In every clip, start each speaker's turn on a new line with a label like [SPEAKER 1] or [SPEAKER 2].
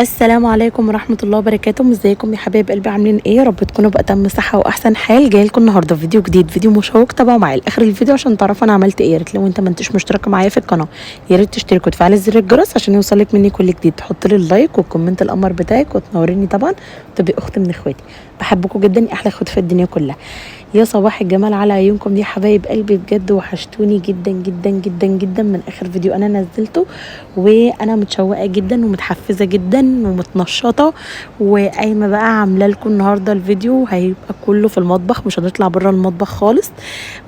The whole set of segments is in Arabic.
[SPEAKER 1] السلام عليكم ورحمة الله وبركاته. ازيكم يا حبايب قلبي؟ عاملين ايه؟ يا رب تكونوا بأتم صحة واحسن حال. جاي لكم النهارده فيديو جديد، فيديو مشوق. تابعوا معايا لاخر الفيديو عشان تعرفوا انا عملت ايه. يا ريت لو انت ما انتش مشتركه معايا في القناه يا ريت تشترك وتفعل زر الجرس عشان يوصلك مني كل جديد. تحط لي اللايك والكومنت القمر بتاعك وتنوريني طبعا، وتبقي اخت من اخواتي. بحبكم جدا، احلى اخوات في الدنيا كلها. يا صباح الجمال على عيونكم يا حبايب قلبي، بجد وحشتوني جدا جدا جدا جدا من اخر فيديو انا نزلته. وانا متشوقه جدا ومتحفزه جدا ومتنشطه، وقايمه بقى عامله لكم النهارده الفيديو هيبقى كله في المطبخ، مش هنطلع بره المطبخ خالص.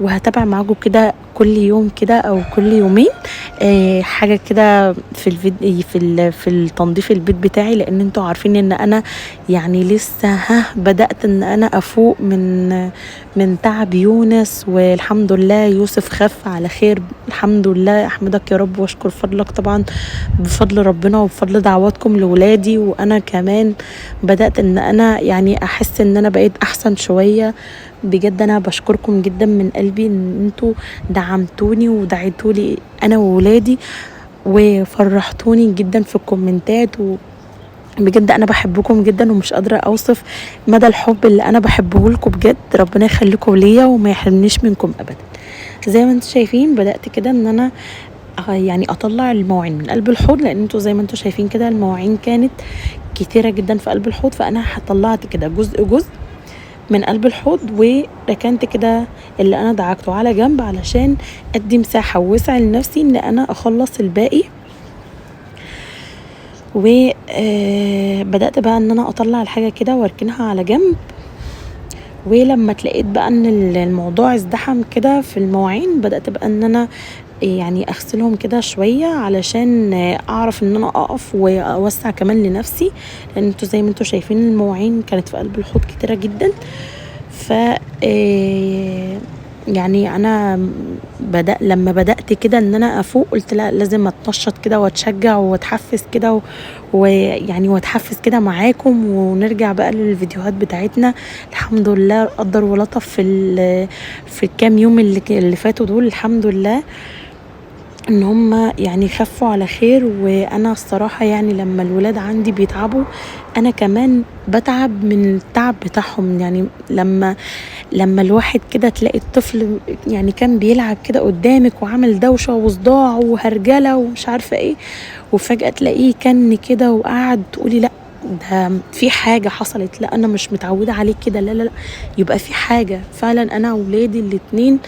[SPEAKER 1] وهتابع معاكم كده كل يوم كده او كل يومين حاجه كده في الفيديو في التنظيف البيت بتاعي، لان انتوا عارفين ان انا يعني لسه بدات ان انا افوق من تعب يونس، والحمد لله يوسف خف على خير الحمد لله. احمدك يا رب واشكر فضلك طبعا، بفضل ربنا وبفضل دعواتكم لولادي. وانا كمان بدأت ان انا يعني احس ان انا بقيت احسن شوية. بجد انا بشكركم جدا من قلبي ان انتوا دعمتوني ودعيتولي انا وولادي وفرحتوني جدا في الكومنتات. بجد انا بحبكم جدا ومش قادره اوصف مدى الحب اللي انا بحبه لكم. بجد ربنا يخليكم ليا وما يحرمنيش منكم ابدا. زي ما انتم شايفين بدات كده ان انا يعني اطلع المواعين من قلب الحوض، لان انتوا زي ما انتم شايفين كده المواعين كانت كتيره جدا في قلب الحوض. فانا طلعت كده جزء جزء من قلب الحوض وركنت كده اللي انا دعكته على جنب علشان ادي مساحه ووسع لنفسي ان انا اخلص الباقي. وبدأت بقى ان انا اطلع الحاجة كده واركنها على جنب. ولما اتلقيت بقى ان الموضوع ازدحم كده في المواعين، بدأت بقى ان انا يعني اغسلهم كده شوية علشان اعرف ان انا اقف واوسع كمان لنفسي، لان انتوا زي ما انتوا شايفين المواعين كانت في قلب الحوض كتيرة جدا. ف يعني انا لما بدأت كده ان انا افوق قلت لا لازم اتنشط كده واتشجع واتحفز كده ويعني واتحفز كده معاكم، ونرجع بقى للفيديوهات بتاعتنا. الحمد لله قدر ولطف في الكام يوم اللي فاتوا دول، الحمد لله ان هم يعني خفوا على خير. وانا الصراحة يعني لما الولاد عندي بيتعبوا انا كمان بتعب من التعب بتاعهم. يعني لما الواحد كده تلاقي الطفل يعني كان بيلعب كده قدامك وعمل دوشة وصداع وهرجلة ومش عارفة ايه، وفجأة تلاقيه كان كده وقعد، تقولي لا ده في حاجة حصلت، لا انا مش متعودة عليه كده، لا لا لا يبقى في حاجة فعلا. انا وولادي الاتنين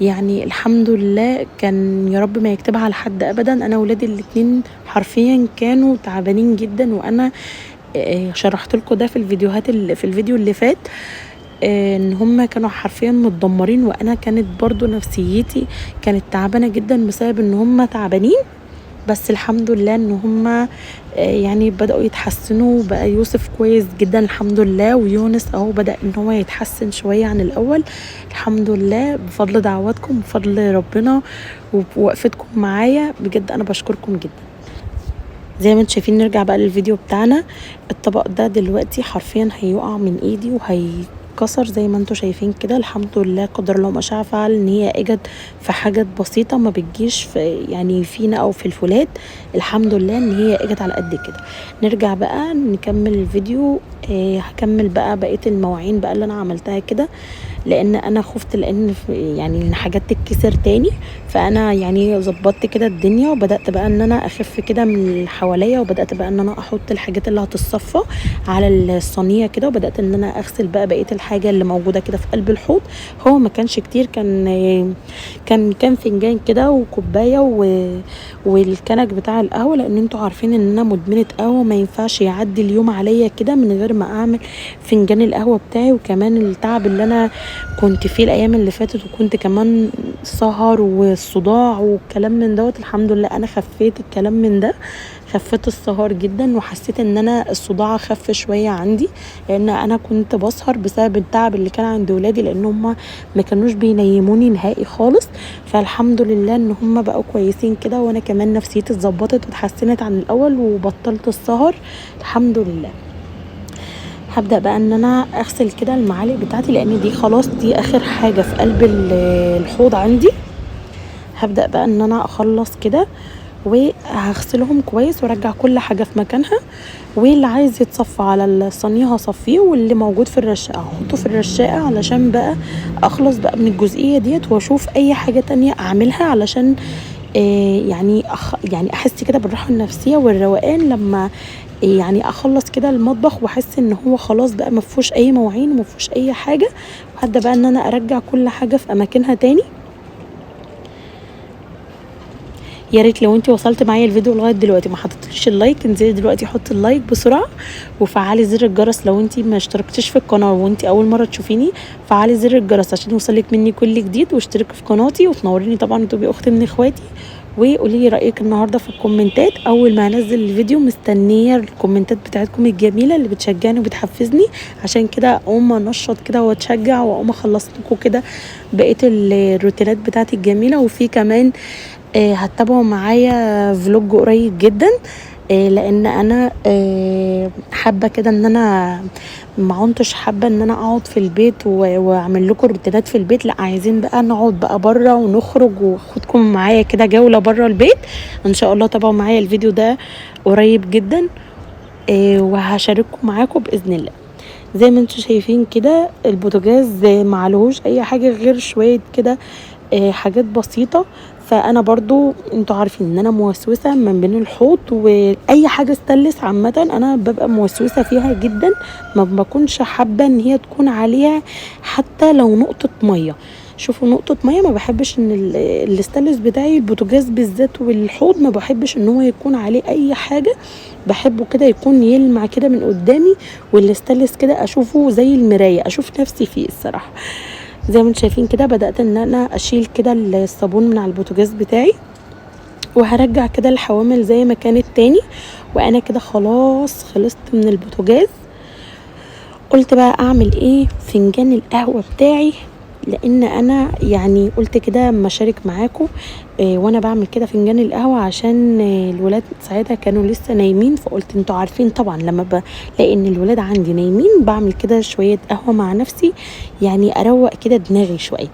[SPEAKER 1] يعني الحمد لله كان يا رب ما يكتبها على حد ابدا. انا ولادي الاتنين حرفيا كانوا تعبانين جدا، وانا شرحت لكم ده في الفيديوهات في الفيديو اللي فات ان هم كانوا حرفيا متدمرين. وانا كانت برضو نفسيتي كانت تعبانه جدا بسبب ان هم تعبانين. بس الحمد لله ان هم يعني بدأوا يتحسنوا، بقى يوسف كويس جدا الحمد لله، ويونس اهو بدأ ان هو يتحسن شوية عن الاول الحمد لله، بفضل دعواتكم بفضل ربنا ووقفتكم معايا. بجد انا بشكركم جدا. زي ما انتم شايفين نرجع بقى للفيديو بتاعنا. الطبق ده دلوقتي حرفيا هيقع من ايدي وهيكسر زي ما انتم شايفين كده. الحمد لله قدر الله ما شاء فعل ان هي اجت في حاجات بسيطه ما بتجيش في يعني فينا او في الفولاد. الحمد لله ان هي اجت على قد كده. نرجع بقى نكمل الفيديو. هكمل بقى بقيه المواعين بقى اللي انا عملتها كده، لان انا خفت لان يعني ان حاجات تتكسر تاني. فانا يعني ظبطت كده الدنيا وبدات بقى ان انا اخف كده من اللي حواليا، وبدات بقى ان انا احط الحاجات اللي هتتصفى على الصينيه كده، وبدات ان انا اغسل بقى بقيه الحاجه اللي موجوده كده في قلب الحوض. هو ما كانش كتير، كان فنجان كده وكوبايه والكنك بتاع القهوه، لان انتوا عارفين ان انا مدمنه قهوه، ما ينفعش يعدي اليوم عليا كده من غير ما اعمل فنجان القهوه بتاعي. وكمان التعب اللي انا كنت فيه الايام اللي فاتت، وكنت كمان سهر والصداع والكلام من دوت، الحمد لله انا خفيت الكلام من ده، خفيت السهر جدا، وحسيت ان انا الصداع خف شويه عندي، لان انا كنت بسهر بسبب التعب اللي كان عند ولادي، لان هم ما كانوش بينيموني نهائي خالص. فالحمد لله ان هم بقوا كويسين كده، وانا كمان نفسيتي اتظبطت واتحسنت عن الاول وبطلت السهر الحمد لله. هبدأ بقى ان انا اغسل كده المعالق بتاعتي، لان دي خلاص دي اخر حاجة في قلب الحوض عندي. هبدأ بقى ان انا اخلص كده وهغسلهم كويس وارجع كل حاجه في مكانها. واللي عايز يتصفى على الصينيه هصفيه، واللي موجود في الرشاقه هحطه في الرشاقه علشان بقى اخلص بقى من الجزئيه ديت، واشوف اي حاجه تانية اعملها علشان يعني احس كده بالراحه النفسيه والروقان لما يعني اخلص كده المطبخ واحس ان هو خلاص بقى ما فيهوش اي مواعين وما فيهوش اي حاجه، وهبدا بقى ان انا ارجع كل حاجه في اماكنها تاني. يا ريت لو انت وصلت معايا الفيديو لغايه دلوقتي ما حطيتليش اللايك، انزلي دلوقتي حطي اللايك بسرعه، وفعلي زر الجرس لو انت ما اشتركتيش في القناه وانت اول مره تشوفيني. فعلي زر الجرس عشان يوصلك مني كل جديد، واشتركي في قناتي وتنوريني طبعا وتبقي اخت من اخواتي. وقولي لي رايك النهارده في الكومنتات اول ما انزل الفيديو. مستنيه الكومنتات بتاعتكم الجميله اللي بتشجعني وبتحفزني، عشان كده اقوم انشط كده واتشجع واقوم اخلص لكم كده بقيه الروتينات بتاعتي الجميله. وفي كمان هتتابعوا معايا فلوج قريب جدا، لان انا حابه كده ان انا ما عنتش حابه ان انا اقعد في البيت واعمل لكم روتينات في البيت. لا، عايزين بقى نقعد بقى بره ونخرج واخدكم معايا كده جوله بره البيت. ان شاء الله تابعوا معايا الفيديو ده قريب جدا، وهشارككم معاكم باذن الله. زي ما انتم شايفين كده البوتاجاز معلهوش اي حاجه غير شويه كده حاجات بسيطه. فانا برضو انتوا عارفين ان انا موسوسه من بين الحوض واي حاجه استلس عامه، انا ببقى موسوسه فيها جدا، ما بكونش حابه ان هي تكون عليها حتى لو نقطه ميه. شوفوا نقطه ميه، ما بحبش ان الاستانلس بتاعي البوتاجاز بالذات والحوض ما بحبش ان هو يكون عليه اي حاجه. بحبه كده يكون يلمع كده من قدامي، والاستانلس كده اشوفه زي المرايه، اشوف نفسي فيه الصراحه. زي ما انتم شايفين كده بدأت ان انا اشيل كده الصابون من على البوتاجاز بتاعي، وهرجع كده الحوامل زي ما كانت تاني. وانا كده خلاص خلصت من البوتاجاز. قلت بقى اعمل ايه؟ فنجان القهوة بتاعي، لان انا يعني قلت كده اما اشارك معاكم وانا بعمل كده فنجان القهوه، عشان الولاد ساعتها كانوا لسه نايمين. فقلت انتوا عارفين طبعا لما بلاقي ان الولاد عندي نايمين بعمل كده شويه قهوه مع نفسي، يعني اروق كده دماغي شويه.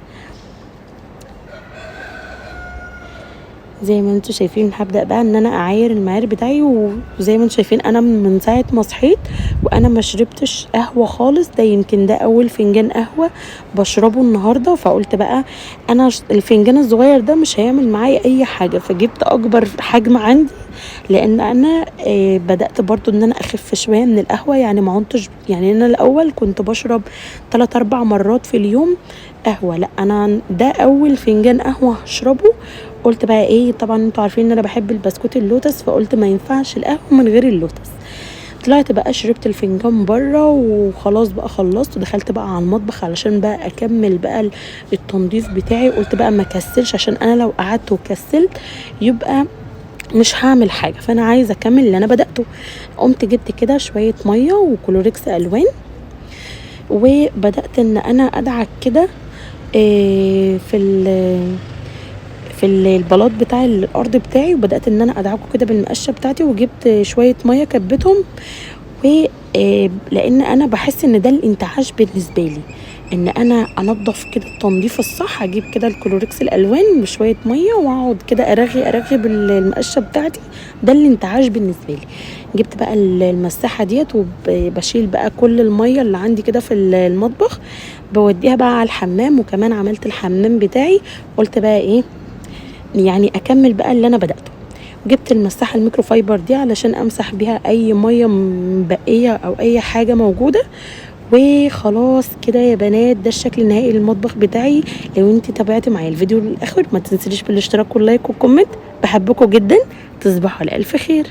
[SPEAKER 1] زي ما انتوا شايفين هبدأ بقى ان انا اعاير المعايير بتاعي. وزي ما انتوا شايفين انا من ساعة ما صحيت وانا ما شربتش قهوة خالص، ده يمكن ده اول فنجان قهوة بشربه النهاردة. فقلت بقى انا الفنجان الصغير ده مش هيعمل معايا اي حاجة، فجبت اكبر حجم عندي، لان انا بدأت برضو ان انا اخف شوية من القهوة. يعني ما عنتش، يعني انا الاول كنت بشرب 3-4 مرات في اليوم قهوة، لا انا ده اول فنجان قهوة هشربه. قلت بقى ايه، طبعا انتوا عارفين ان انا بحب البسكوت اللوتس، فقلت ما ينفعش القهوه من غير اللوتس. طلعت بقى شربت الفنجان بره وخلاص بقى خلصت، ودخلت بقى على المطبخ علشان بقى اكمل بقى التنظيف بتاعي. قلت بقى ما كسلش، عشان انا لو قعدت وكسلت يبقى مش هعمل حاجه، فانا عايزه اكمل اللي انا بدأته. قمت جبت كده شويه ميه وكلوريكس الوان، وبدأت ان انا ادعك كده في البلاط بتاع الارض بتاعي، وبدات ان انا ادعكه كده بالمقشه بتاعتي، وجبت شويه ميه كبتهم. لان انا بحس ان ده الانتعاش بالنسبه لي، ان انا انضف كده التنظيف الصح. اجيب كده الكلوريكس الالوان بشويه ميه واقعد كده ارغي بالمقشه بتاعتي، ده الانتعاش بالنسبه لي. جبت بقى المساحه ديت وبشيل بقى كل الميه اللي عندي كده في المطبخ، بوديها بقى على الحمام. وكمان عملت الحمام بتاعي، قلت بقى ايه يعني اكمل بقى اللي انا بدأته. جبت المساحه الميكروفايبر دي علشان امسح بيها اي ميه مبقيه او اي حاجه موجوده. وخلاص كده يا بنات، ده الشكل النهائي للمطبخ بتاعي. لو انت تابعتي معايا الفيديو للاخر ما تنسيش بالاشتراك واللايك والكومنت. بحبكم جدا، تصبحوا على الف خير.